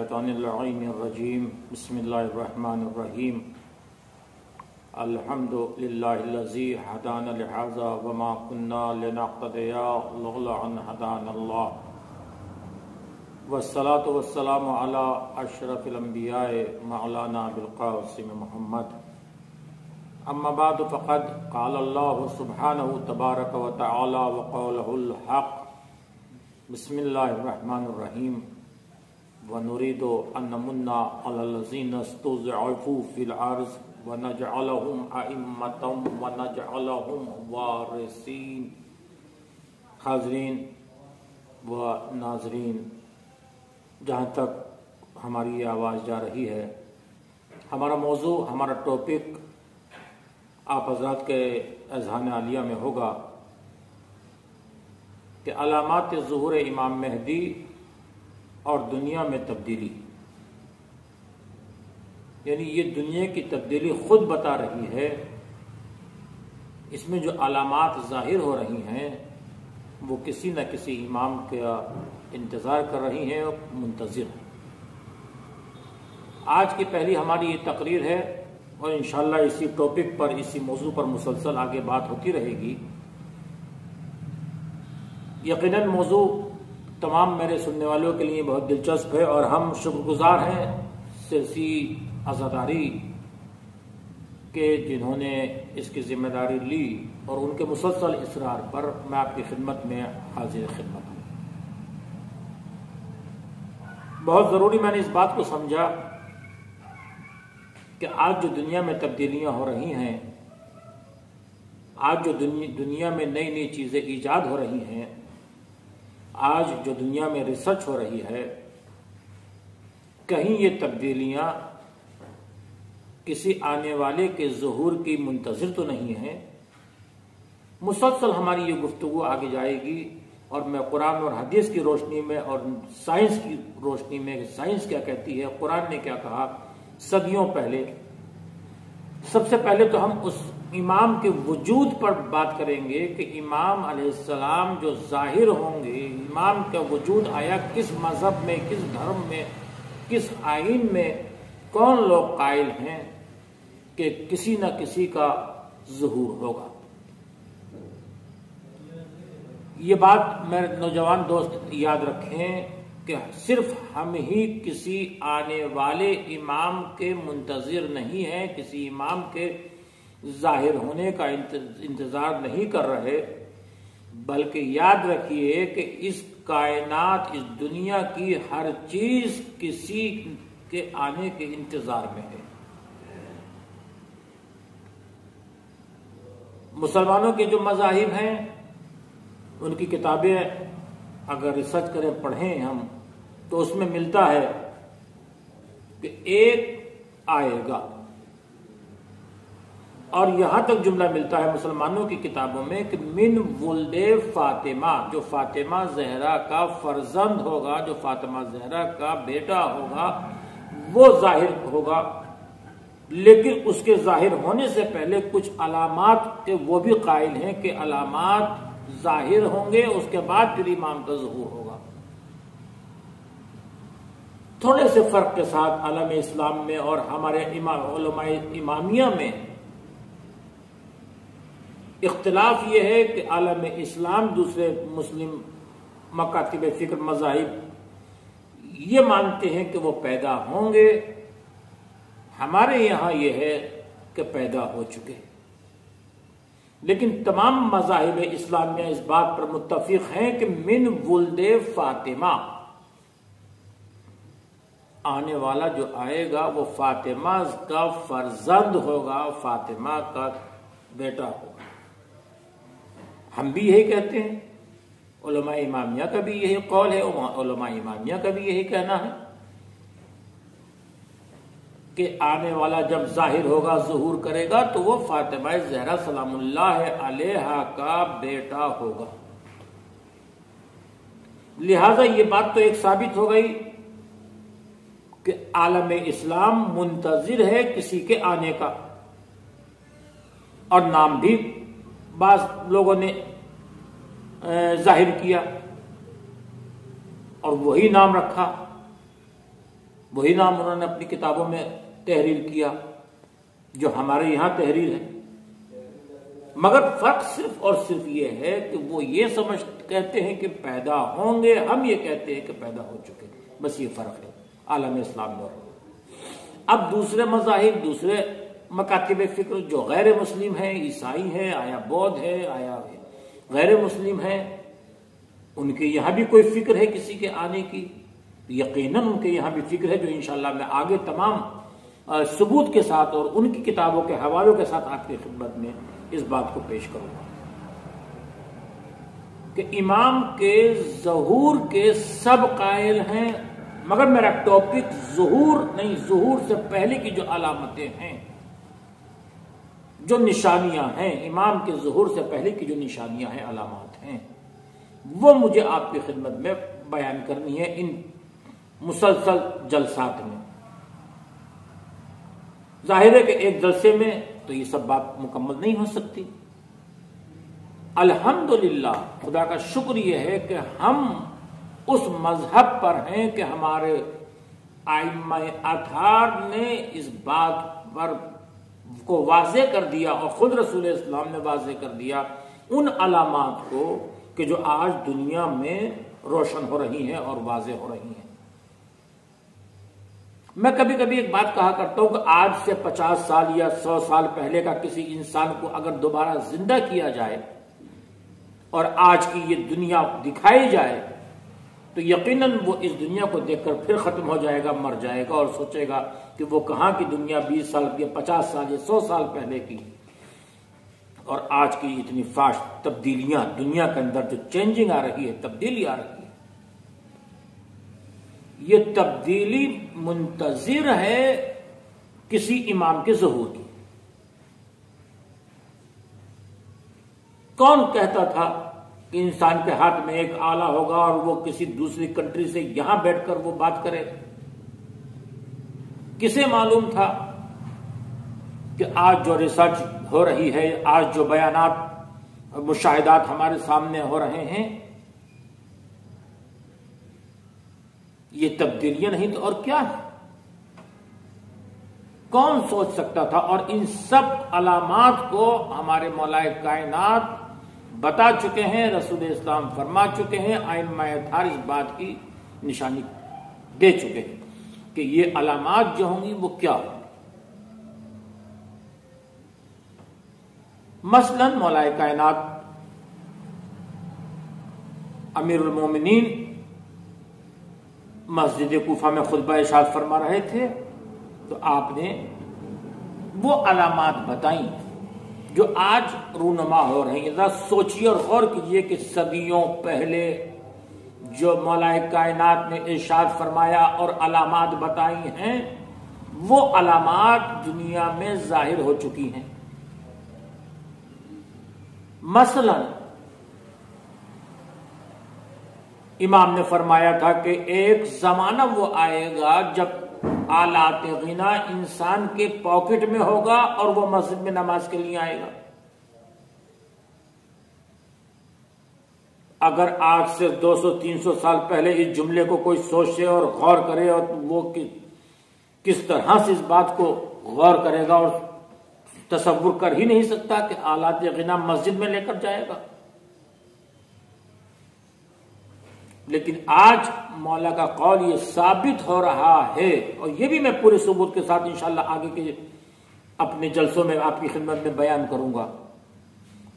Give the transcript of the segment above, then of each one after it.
الشیطان اللعین الرجیم بسم اللہ الرحمن الرحیم الحمد للہ الذی ہدانا لہذا وما كنا لنهتدی لولا ان ہدانا اللہ والصلاة والسلام علی اشرف الانبیاء مولانا ابوالقاسم محمد اما بعد فقد قال اللہ سبحانہ تبارک وتعالی وقولہ الحق بسم اللہ الرحمن الرحیم وَنُرِيدُ أَن نَّمُنَّ عَلَى الَّذِينَ اسْتُضْعِفُوا فِي الْأَرْضِ وَنَجْعَلَهُمْ أَئِمَّةً وَنَجْعَلَهُمْ وَارِثِينَ۔ حاضرین و ناظرین، جہاں تک ہماری یہ آواز جا رہی ہے، ہمارا موضوع، ہمارا ٹاپک آپ حضرات کے اذہان عالیہ میں ہوگا کہ علامات ظہور امام مہدی اور دنیا میں تبدیلی، یعنی یہ دنیا کی تبدیلی خود بتا رہی ہے۔ اس میں جو علامات ظاہر ہو رہی ہیں وہ کسی نہ کسی امام کا انتظار کر رہی ہیں، منتظر۔ آج کی پہلی ہماری یہ تقریر ہے اور انشاءاللہ اسی ٹاپک پر، اسی موضوع پر مسلسل آگے بات ہوتی رہے گی۔ یقیناً موضوع تمام میرے سننے والوں کے لیے بہت دلچسپ ہے اور ہم شکر گزار ہیں سیاسی عزاداری کے، جنہوں نے اس کی ذمہ داری لی، اور ان کے مسلسل اصرار پر میں آپ کی خدمت میں حاضر خدمت ہوں۔ بہت ضروری میں نے اس بات کو سمجھا کہ آج جو دنیا میں تبدیلیاں ہو رہی ہیں، آج جو دنیا میں نئی نئی چیزیں ایجاد ہو رہی ہیں، آج جو دنیا میں ریسرچ ہو رہی ہے، کہیں یہ تبدیلیاں کسی آنے والے کے ظہور کی منتظر تو نہیں ہیں۔ مسلسل ہماری یہ گفتگو آگے جائے گی اور میں قرآن اور حدیث کی روشنی میں اور سائنس کی روشنی میں، سائنس کیا کہتی ہے، قرآن نے کیا کہا صدیوں پہلے۔ سب سے پہلے تو ہم اس امام کے وجود پر بات کریں گے کہ امام علیہ السلام جو ظاہر ہوں گے، امام کا وجود آیا کس مذہب میں، کس دھرم میں، کس آئین میں، کون لوگ قائل ہیں کہ کسی نہ کسی کا ظہور ہوگا۔ یہ بات میرے نوجوان دوست یاد رکھیں کہ صرف ہم ہی کسی آنے والے امام کے منتظر نہیں ہیں، کسی امام کے ظاہر ہونے کا انتظار نہیں کر رہے، بلکہ یاد رکھیے کہ اس کائنات، اس دنیا کی ہر چیز کسی کے آنے کے انتظار میں ہے۔ مسلمانوں کے جو مذاہب ہیں، ان کی کتابیں اگر ریسرچ کریں، پڑھیں ہم، تو اس میں ملتا ہے کہ ایک آئے گا، اور یہاں تک جملہ ملتا ہے مسلمانوں کی کتابوں میں کہ من ولد فاطمہ، جو فاطمہ زہرا کا فرزند ہوگا، جو فاطمہ زہرا کا بیٹا ہوگا، وہ ظاہر ہوگا۔ لیکن اس کے ظاہر ہونے سے پہلے کچھ علامات کے وہ بھی قائل ہیں کہ علامات ظاہر ہوں گے، اس کے بعد پھر امام کا ظہور ہوگا۔ تھوڑے سے فرق کے ساتھ عالم اسلام میں اور ہمارے علماء امامیہ میں اختلاف یہ ہے کہ عالم اسلام، دوسرے مسلم مکاتب فکر، مذاہب یہ مانتے ہیں کہ وہ پیدا ہوں گے، ہمارے یہاں یہ ہے کہ پیدا ہو چکے۔ لیکن تمام مذاہب اسلامیہ اس بات پر متفق ہیں کہ من ولد فاطمہ، آنے والا جو آئے گا وہ فاطمہ کا فرزند ہوگا، فاطمہ کا بیٹا ہوگا۔ ہم بھی یہی کہتے ہیں، علماء امامیہ کا بھی یہی قول ہے، علماء امامیہ کا بھی یہی کہنا ہے کہ آنے والا جب ظاہر ہوگا، ظہور کرے گا، تو وہ فاطمہ زہرا سلام اللہ علیہا کا بیٹا ہوگا۔ لہذا یہ بات تو ایک ثابت ہو گئی کہ عالم اسلام منتظر ہے کسی کے آنے کا، اور نام بھی بعض لوگوں نے ظاہر کیا اور وہی نام رکھا۔ وہی نام انہوں نے اپنی کتابوں میں تحریر کیا جو ہمارے یہاں تحریر ہے، مگر فرق صرف اور صرف یہ ہے کہ وہ یہ کہتے ہیں کہ پیدا ہوں گے، ہم یہ کہتے ہیں کہ پیدا ہو چکے، بس یہ فرق ہے عالم اسلام میں۔ اب دوسرے مذاہب، دوسرے مکاتب فکر جو غیر مسلم ہیں، عیسائی ہیں، آیا بودھ ہے، آیا غیر مسلم ہے، ان کے یہاں بھی کوئی فکر ہے کسی کے آنے کی؟ یقیناً ان کے یہاں بھی فکر ہے، جو انشاءاللہ میں آگے تمام ثبوت کے ساتھ اور ان کی کتابوں کے حوالوں کے ساتھ آپ کی خدمت میں اس بات کو پیش کروں گا کہ امام کے ظہور کے سب قائل ہیں، مگر میرا ٹاپک ظہور نہیں، ظہور سے پہلے کی جو علامتیں ہیں، جو نشانیاں ہیں، امام کے ظہور سے پہلے کی جو نشانیاں ہیں، علامات ہیں، وہ مجھے آپ کی خدمت میں بیان کرنی ہے ان مسلسل جلسات میں۔ ظاہر ہے کہ ایک جلسے میں تو یہ سب بات مکمل نہیں ہو سکتی۔ الحمدللہ، خدا کا شکر یہ ہے کہ ہم اس مذہب پر ہیں کہ ہمارے ائمہ اطہار نے اس بات پر کو واضح کر دیا اور خود رسول اسلام نے واضح کر دیا ان علامات کو کہ جو آج دنیا میں روشن ہو رہی ہیں اور واضح ہو رہی ہیں۔ میں کبھی کبھی ایک بات کہا کرتا ہوں کہ آج سے 50 سال یا 100 سال پہلے کا کسی انسان کو اگر دوبارہ زندہ کیا جائے اور آج کی یہ دنیا دکھائی جائے تو یقیناً وہ اس دنیا کو دیکھ کر پھر ختم ہو جائے گا، مر جائے گا اور سوچے گا کہ وہ کہاں کی دنیا 20 سال یا 50 سال یا 100 سال پہلے کی، اور آج کی اتنی فاسٹ تبدیلیاں دنیا کے اندر جو چینجنگ آ رہی ہے، تبدیلی آ رہی ہے، یہ تبدیلی منتظر ہے کسی امام کے ظہور کی۔ کون کہتا تھا کہ انسان کے ہاتھ میں ایک آلہ ہوگا اور وہ کسی دوسری کنٹری سے یہاں بیٹھ کر وہ بات کرے؟ کسے معلوم تھا کہ آج جو ریسرچ ہو رہی ہے، آج جو بیانات مشاہدات ہمارے سامنے ہو رہے ہیں، یہ تبدیلیاں نہیں تو اور کیا ہے؟ کون سوچ سکتا تھا؟ اور ان سب علامات کو ہمارے مولا کائنات بتا چکے ہیں، رسول اسلام فرما چکے ہیں، ائمہ اطہار اس بات کی نشانی دے چکے ہیں کہ یہ علامات جو ہوں گی وہ کیا ہوں۔ مثلا مولا کائنات امیر المومنین مسجد کوفہ میں خطبہ ارشاد فرما رہے تھے تو آپ نے وہ علامات بتائیں جو آج رونما ہو رہی ہیں۔ ذرا سوچیے اور غور کیجئے کہ صدیوں پہلے جو مولا کائنات نے ارشاد فرمایا اور علامات بتائی ہیں، وہ علامات دنیا میں ظاہر ہو چکی ہیں۔ مثلا امام نے فرمایا تھا کہ ایک زمانہ وہ آئے گا جب آلات غنا انسان کے پاکٹ میں ہوگا اور وہ مسجد میں نماز کے لیے آئے گا۔ اگر آج سے 200-300 سال پہلے اس جملے کو کوئی سوچے اور غور کرے اور وہ کس طرح سے اس بات کو غور کرے گا اور تصور کر ہی نہیں سکتا کہ آلات غنا مسجد میں لے کر جائے گا۔ لیکن آج مولا کا قول یہ ثابت ہو رہا ہے، اور یہ بھی میں پورے ثبوت کے ساتھ انشاءاللہ آگے کے اپنے جلسوں میں آپ کی خدمت میں بیان کروں گا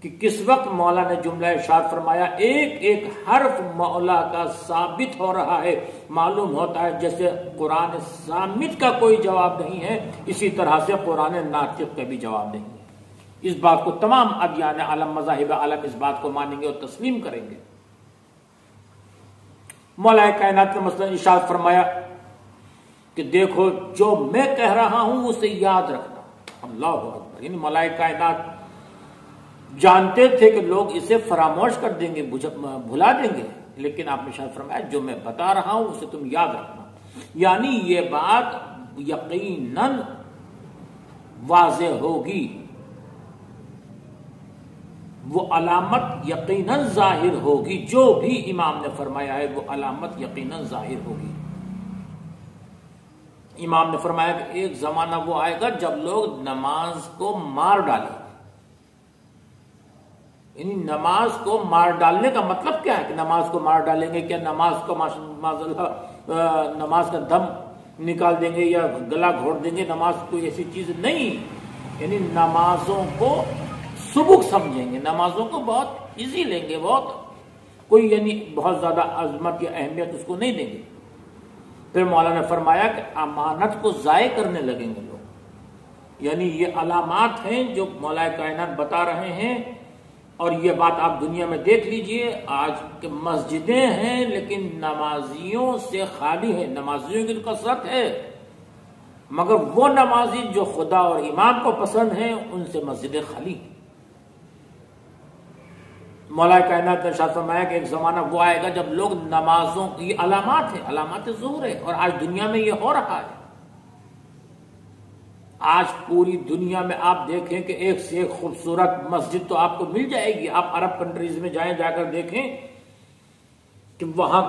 کہ کس وقت مولا نے جملہ ارشاد فرمایا، ایک ایک حرف مولا کا ثابت ہو رہا ہے۔ معلوم ہوتا ہے جیسے قرآن صامت کا کوئی جواب نہیں ہے، اسی طرح سے قرآن ناطق کا بھی جواب نہیں ہے۔ اس بات کو تمام ادیان عالم، مذاہب عالم اس بات کو مانیں گے اور تسلیم کریں گے۔ مولا کائنات نے مثلا ارشاد فرمایا کہ دیکھو جو میں کہہ رہا ہوں اسے یاد رکھنا۔ اللہ اکبر! یعنی مولا کائنات جانتے تھے کہ لوگ اسے فراموش کر دیں گے، بھلا دیں گے، لیکن آپ نے ارشاد فرمایا جو میں بتا رہا ہوں اسے تم یاد رکھنا۔ یعنی یہ بات یقیناً واضح ہوگی، وہ علامت یقیناً ظاہر ہوگی، جو بھی امام نے فرمایا ہے وہ علامت یقیناً ظاہر ہوگی۔ امام نے فرمایا کہ ایک زمانہ وہ آئے گا جب لوگ نماز کو مار ڈالیں گے. یعنی نماز کو مار ڈالنے کا مطلب کیا ہے کہ نماز کو مار ڈالیں گے؟ کیا نماز کو نماز کا دم نکال دیں گے یا گلا گھوڑ دیں گے؟ نماز کوئی ایسی چیز نہیں. یعنی نمازوں کو سبک سمجھیں گے، نمازوں کو بہت ایزی لیں گے، کوئی یعنی بہت زیادہ عظمت یا اہمیت اس کو نہیں دیں گے. پھر مولانا نے فرمایا کہ امانت کو ضائع کرنے لگیں گے لوگ. یعنی یہ علامات ہیں جو مولا کائنات بتا رہے ہیں. اور یہ بات آپ دنیا میں دیکھ لیجئے، آج کے مسجدیں ہیں لیکن نمازیوں سے خالی ہیں. نمازیوں کی تو کثرت ہے مگر وہ نمازی جو خدا اور امام کو پسند ہیں ان سے مسجدیں خالی. مولا کائنات نے ارشاد فرمایا کہ ایک زمانہ وہ آئے گا جب لوگ نمازوں کی علامات ہیں، علامات ظہور ہے، اور آج دنیا میں یہ ہو رہا ہے. آج پوری دنیا میں آپ دیکھیں کہ ایک سے ایک خوبصورت مسجد تو آپ کو مل جائے گی. آپ عرب کنٹریز میں جائیں، جا کر دیکھیں کہ وہاں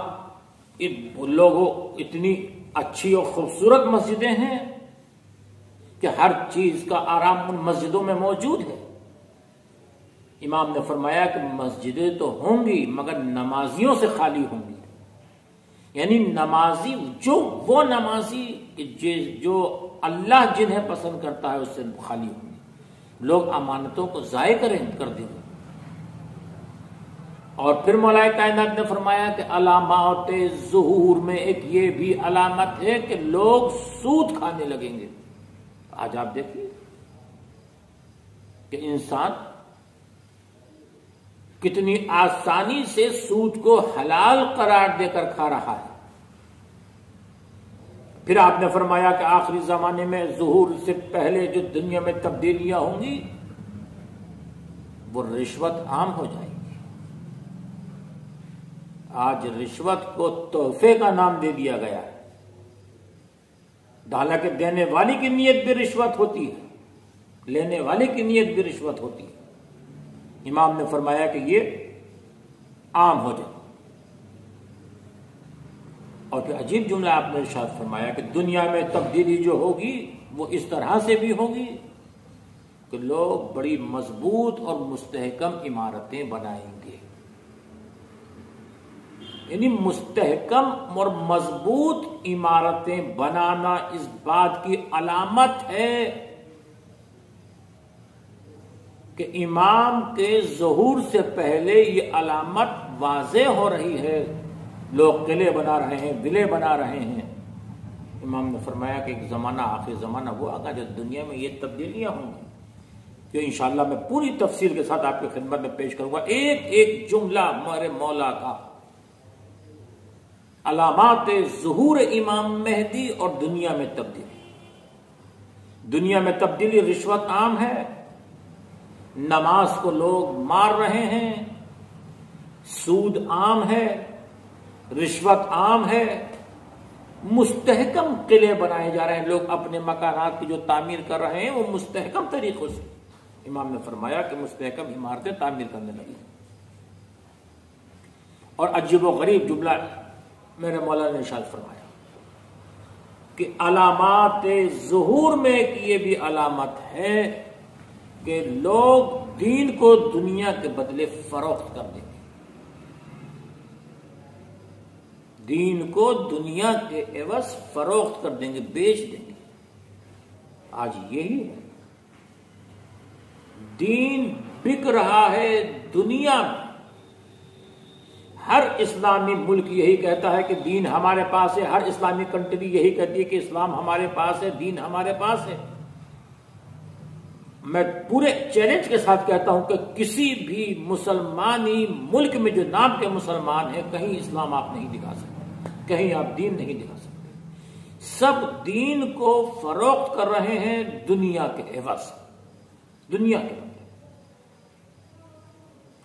لوگوں اتنی اچھی اور خوبصورت مسجدیں ہیں کہ ہر چیز کا آرام ان مسجدوں میں موجود ہے. امام نے فرمایا کہ مسجدیں تو ہوں گی مگر نمازیوں سے خالی ہوں گی. یعنی نمازی وہ نمازی جو اللہ جنہیں پسند کرتا ہے اس سے خالی ہوں گے. لوگ امانتوں کو ضائع کر دیں گے. اور پھر مولا کائنات نے فرمایا کہ علامات ظہور میں ایک یہ بھی علامت ہے کہ لوگ سود کھانے لگیں گے. آج آپ دیکھیے کہ انسان کتنی آسانی سے سود کو حلال قرار دے کر کھا رہا ہے. پھر آپ نے فرمایا کہ آخری زمانے میں ظہور سے پہلے جو دنیا میں تبدیلیاں ہوں گی وہ رشوت عام ہو جائے گی. آج رشوت کو تحفے کا نام دے دیا گیا ہے. حالانکہ دینے والی کی نیت بھی رشوت ہوتی ہے، لینے والے کی نیت بھی رشوت ہوتی ہے. امام نے فرمایا کہ یہ عام ہو جائے. اور پھر عجیب جملہ آپ نے ارشاد فرمایا کہ دنیا میں تبدیلی جو ہوگی وہ اس طرح سے بھی ہوگی کہ لوگ بڑی مضبوط اور مستحکم عمارتیں بنائیں گے. یعنی مستحکم اور مضبوط عمارتیں بنانا اس بات کی علامت ہے کہ امام کے ظہور سے پہلے یہ علامت واضح ہو رہی ہے. لوگ قلعے بنا رہے ہیں، ولے بنا رہے ہیں. امام نے فرمایا کہ ایک زمانہ آخر زمانہ وہ آگا جب دنیا میں یہ تبدیلیاں ہوں گی. تو انشاءاللہ میں پوری تفصیل کے ساتھ آپ کی خدمت میں پیش کروں گا ایک ایک جملہ ہمارے مولا کا. علامات ظہور امام مہدی اور دنیا میں تبدیلی. دنیا میں تبدیلی، رشوت عام ہے، نماز کو لوگ مار رہے ہیں، سود عام ہے، رشوت عام ہے، مستحکم قلعے بنائے جا رہے ہیں. لوگ اپنے مکانات کی جو تعمیر کر رہے ہیں وہ مستحکم طریقوں سے. امام نے فرمایا کہ مستحکم عمارتیں تعمیر کرنے لگی. اور عجیب و غریب جملہ میرے مولا نے ارشاد فرمایا کہ علامات ظہور میں یہ بھی علامت ہے کہ لوگ دین کو دنیا کے بدلے فروخت کر دیں گے. دین کو دنیا کے عوض فروخت کر دیں گے، بیچ دیں گے. آج یہی ہے، دین بک رہا ہے دنیا میں. ہر اسلامی ملک یہی کہتا ہے کہ دین ہمارے پاس ہے. ہر اسلامی کنٹری یہی کہتی ہے کہ اسلام ہمارے پاس ہے، دین ہمارے پاس ہے. میں پورے چیلنج کے ساتھ کہتا ہوں کہ کسی بھی مسلمانی ملک میں جو نام کے مسلمان ہیں کہیں اسلام آپ نہیں دکھا سکتے، کہیں آپ دین نہیں دکھا سکتے. سب دین کو فروخت کر رہے ہیں دنیا کے عوض، دنیا کے بدلے.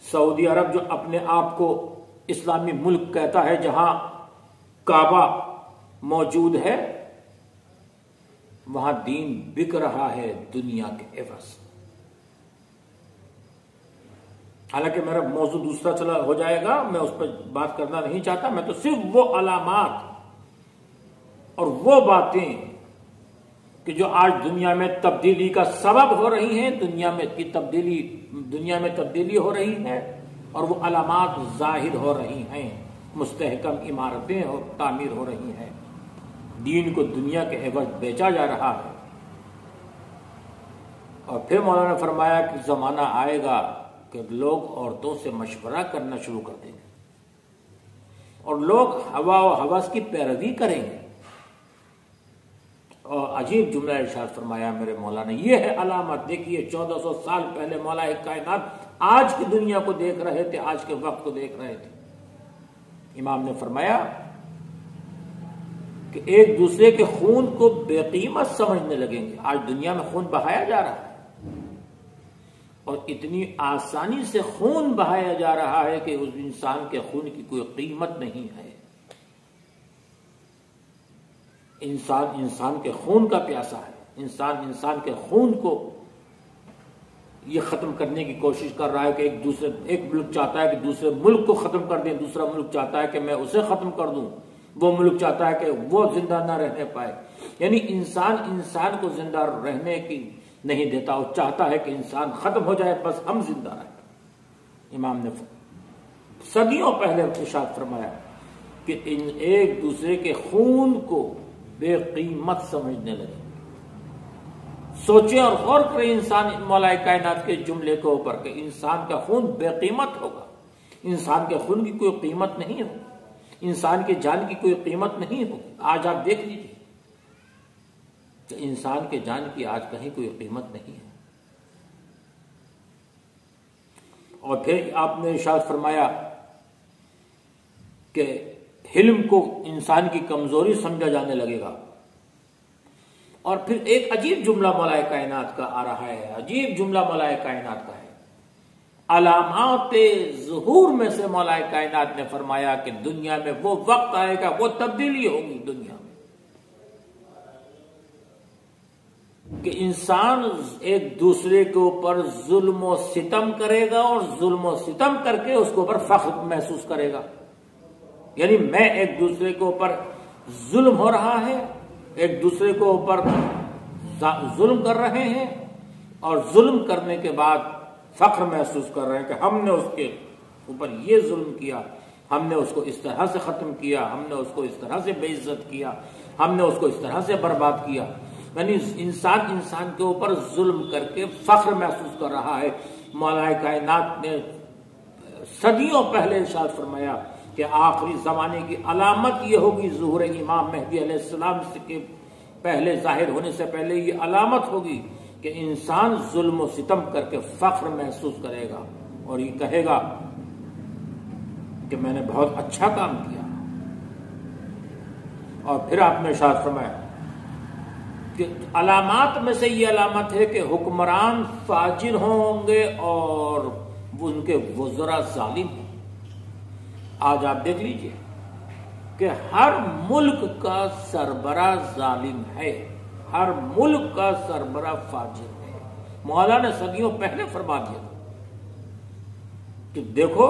سعودی عرب جو اپنے آپ کو اسلامی ملک کہتا ہے، جہاں کعبہ موجود ہے، وہاں دین بک رہا ہے دنیا کے عوض. حالانکہ میرا موضوع دوسرا چلا ہو جائے گا، میں اس پر بات کرنا نہیں چاہتا. میں تو صرف وہ علامات اور وہ باتیں کہ جو آج دنیا میں تبدیلی کا سبب ہو رہی ہیں، دنیا میں تبدیلی ہو رہی ہے اور وہ علامات ظاہر ہو رہی ہیں، مستحکم عمارتیں تعمیر ہو رہی ہیں، دین کو دنیا کے عوض بیچا جا رہا ہے۔ اور پھر مولانا نے فرمایا کہ زمانہ آئے گا کہ لوگ عورتوں سے مشورہ کرنا شروع کر دیں گے اور لوگ ہوا و ہوس کی پیروی کریں گے۔ اور عجیب جملہ ارشاد فرمایا میرے مولا نے، یہ ہے علامت۔ دیکھیے 1400 سال پہلے مولا کائنات آج کی دنیا کو دیکھ رہے تھے، آج کے وقت کو دیکھ رہے تھے۔ امام نے فرمایا کہ ایک دوسرے کے خون کو بے قیمت سمجھنے لگیں گے۔ آج دنیا میں خون بہایا جا رہا ہے اور اتنی آسانی سے خون بہایا جا رہا ہے کہ اس انسان کے خون کی کوئی قیمت نہیں ہے۔ انسان کے خون کا پیاسا ہے، انسان کے خون کو یہ ختم کرنے کی کوشش کر رہا ہے کہ ایک ملک چاہتا ہے کہ دوسرے ملک کو ختم کر دیں، دوسرا ملک چاہتا ہے کہ میں اسے ختم کر دوں، وہ ملک چاہتا ہے کہ وہ زندہ نہ رہنے پائے۔ یعنی انسان کو زندہ رہنے کی نہیں دیتا، وہ چاہتا ہے کہ انسان ختم ہو جائے، بس ہم زندہ رہیں۔ امام نے صدیوں پہلے ارشاد فرمایا کہ ایک دوسرے کے خون کو بے قیمت سمجھنے لگے۔ سوچیں اور غور کریں انسان مولا کائنات کے جملے کے اوپر کہ انسان کا خون بے قیمت ہوگا، انسان کے خون کی کوئی قیمت نہیں ہوگی، انسان کی جان کی کوئی قیمت نہیں ہوگی۔ آج آپ دیکھ لیجیے کہ انسان کے جان کی آج کہیں کوئی قیمت نہیں ہے۔ اور پھر آپ نے ارشاد فرمایا کہ حلم کو انسان کی کمزوری سمجھا جانے لگے گا۔ اور پھر ایک عجیب جملہ مولا کائنات کا آ رہا ہے، عجیب جملہ مولا کائنات کا ہے۔ علامات ظہور میں سے مولا کائنات نے فرمایا کہ دنیا میں وہ وقت آئے گا، وہ تبدیلی ہوگی دنیا میں کہ انسان ایک دوسرے کے اوپر ظلم و ستم کرے گا اور ظلم و ستم کر کے اس کے اوپر فخر محسوس کرے گا۔ یعنی میں ایک دوسرے کے اوپر ظلم ہو رہا ہے، ایک دوسرے کے اوپر ظلم کر رہے ہیں اور ظلم کرنے کے بعد فخر محسوس کر رہے ہیں کہ ہم نے اس کے اوپر یہ ظلم کیا، ہم نے اس کو اس طرح سے ختم کیا، ہم نے اس کو اس طرح سے بے عزت کیا، ہم نے اس کو اس طرح سے برباد کیا۔ یعنی انسان کے اوپر ظلم کر کے فخر محسوس کر رہا ہے۔ مولا کائنات نے صدیوں پہلے ارشاد فرمایا کہ آخری زمانے کی علامت یہ ہوگی، ظہور امام مہدی علیہ السلام کے پہلے ظاہر ہونے سے پہلے یہ علامت ہوگی کہ انسان ظلم و ستم کر کے فخر محسوس کرے گا اور یہ کہے گا کہ میں نے بہت اچھا کام کیا۔ اور پھر آپ نے ارشاد فرمایا کہ علامات میں سے یہ علامت ہے کہ حکمران فاجر ہوں گے اور ان کے وزراء ظالم ہوں۔ آج آپ دیکھ لیجئے کہ ہر ملک کا سربراہ ظالم ہے، ہر ملک کا سربراہ فاجر ہے۔ مولا نے صدیوں پہلے فرما دیا کہ دیکھو،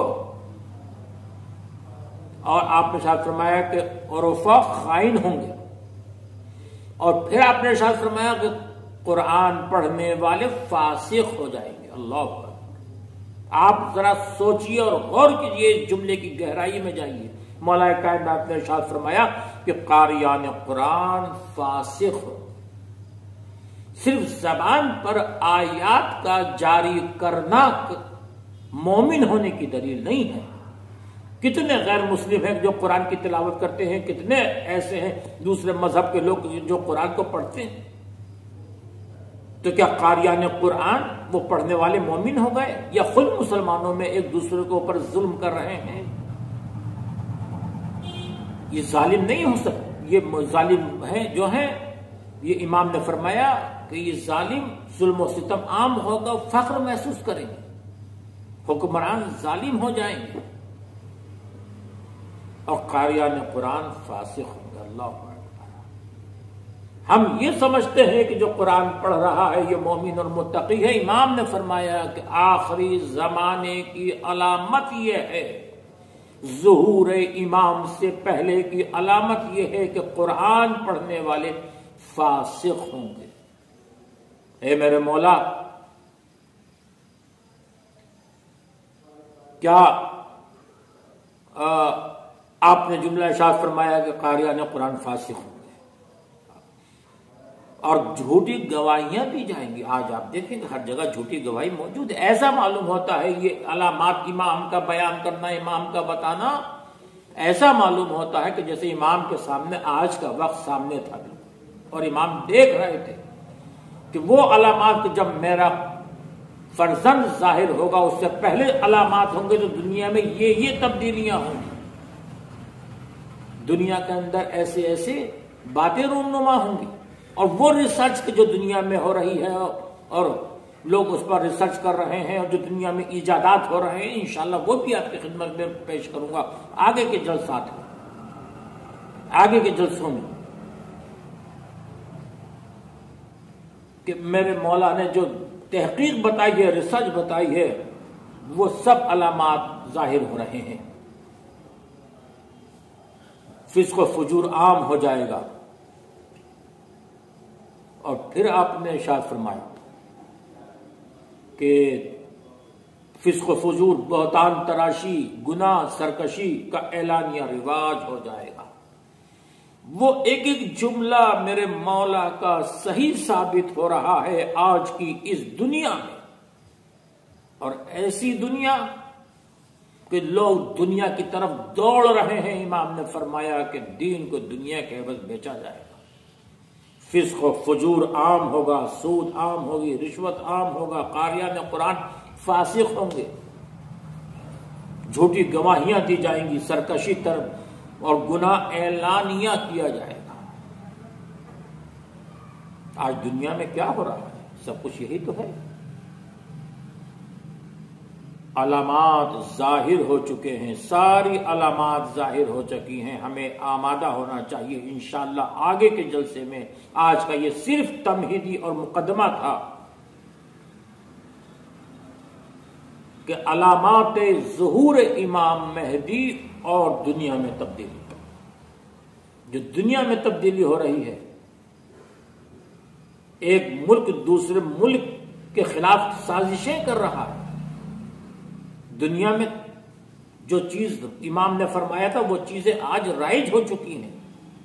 اور آپ نے ارشاد فرمایا کہ عرفاء خائن ہوں گے، اور پھر آپ نے ارشاد فرمایا کہ قرآن پڑھنے والے فاسق ہو جائیں گے۔ اللہ اکبر! آپ ذرا سوچئے اور غور کیجئے، اس جملے کی گہرائی میں جائیے۔ مولا کائنات نے ارشاد فرمایا کہ قاریان قرآن فاسق ہو۔ صرف زبان پر آیات کا جاری کرنا مومن ہونے کی دلیل نہیں ہے۔ کتنے غیر مسلم ہیں جو قرآن کی تلاوت کرتے ہیں، کتنے ایسے ہیں دوسرے مذہب کے لوگ جو قرآن کو پڑھتے ہیں، تو کیا قاریان قرآن وہ پڑھنے والے مومن ہو گئے یا خود مسلمانوں میں ایک دوسرے کے اوپر ظلم کر رہے ہیں؟ یہ ظالم نہیں ہو سکتے، یہ ظالم ہیں جو ہیں، یہ امام نے فرمایا کہ یہ ظالم ظلم و ستم عام ہوگا، فخر محسوس کریں گے، حکمران ظالم ہو جائیں گے اور قاریان قرآن فاسق ہوں گے۔ اللہ اکبر! ہم یہ سمجھتے ہیں کہ جو قرآن پڑھ رہا ہے یہ مومن اور متقی ہے۔ امام نے فرمایا کہ آخری زمانے کی علامت یہ ہے، ظہور امام سے پہلے کی علامت یہ ہے کہ قرآن پڑھنے والے فاسق ہوں گے۔ اے میرے مولا، کیا آپ نے جملہ ارشاد فرمایا کہ قاریان قرآن فاسق ہوں گے اور جھوٹی گواہیاں دی جائیں گی۔ آج آپ دیکھیں کہ ہر جگہ جھوٹی گواہی موجود ہے۔ ایسا معلوم ہوتا ہے یہ علامات امام کا بیان کرنا، امام کا بتانا، ایسا معلوم ہوتا ہے کہ جیسے امام کے سامنے آج کا وقت سامنے تھا اور امام دیکھ رہے تھے کہ وہ علامات جب میرا فرزند ظاہر ہوگا اس سے پہلے علامات ہوں گے تو دنیا میں یہ تبدیلیاں ہوں گی، دنیا کے اندر ایسے ایسے باتیں رونما ہوں گی، اور وہ ریسرچ جو دنیا میں ہو رہی ہے اور لوگ اس پر ریسرچ کر رہے ہیں اور جو دنیا میں ایجادات ہو رہے ہیں، انشاءاللہ وہ بھی آپ کی خدمت میں پیش کروں گا آگے کے جلسات میں، آگے کے جلسوں میں، کہ میرے مولا نے جو تحقیق بتائی ہے، ریسرچ بتائی ہے، وہ سب علامات ظاہر ہو رہے ہیں۔ فسق و فجور عام ہو جائے گا۔ اور پھر آپ نے ارشاد فرمایا کہ فسق و فجور، بہتان تراشی، گناہ، سرکشی کا اعلانیہ رواج ہو جائے گا۔ وہ ایک ایک جملہ میرے مولا کا صحیح ثابت ہو رہا ہے آج کی اس دنیا میں، اور ایسی دنیا کہ لوگ دنیا کی طرف دوڑ رہے ہیں۔ امام نے فرمایا کہ دین کو دنیا کے عوض بیچا جائے گا، فسق و فجور عام ہوگا، سود عام ہوگی، رشوت عام ہوگا، قاریان قرآن فاسق ہوں گے، جھوٹی گواہیاں دی جائیں گی، سرکشی طرف اور گناہ اعلانیہ کیا جائے گا۔ آج دنیا میں کیا ہو رہا ہے؟ سب کچھ یہی تو ہے۔ علامات ظاہر ہو چکے ہیں، ساری علامات ظاہر ہو چکی ہیں، ہمیں آمادہ ہونا چاہیے انشاءاللہ آگے کے جلسے میں۔ آج کا یہ صرف تمہیدی اور مقدمہ تھا کہ علامات ظہور امام مہدی اور دنیا میں تبدیلی، جو دنیا میں تبدیلی ہو رہی ہے، ایک ملک دوسرے ملک کے خلاف سازشیں کر رہا ہے۔ دنیا میں جو چیز امام نے فرمایا تھا وہ چیزیں آج رائج ہو چکی ہیں،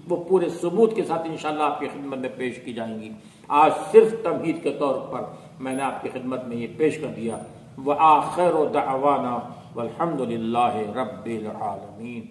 وہ پورے ثبوت کے ساتھ انشاءاللہ آپ کی خدمت میں پیش کی جائیں گی۔ آج صرف تمہید کے طور پر میں نے آپ کی خدمت میں یہ پیش کر دیا۔ وآخر دعوانا والحمد للہ رب العالمین۔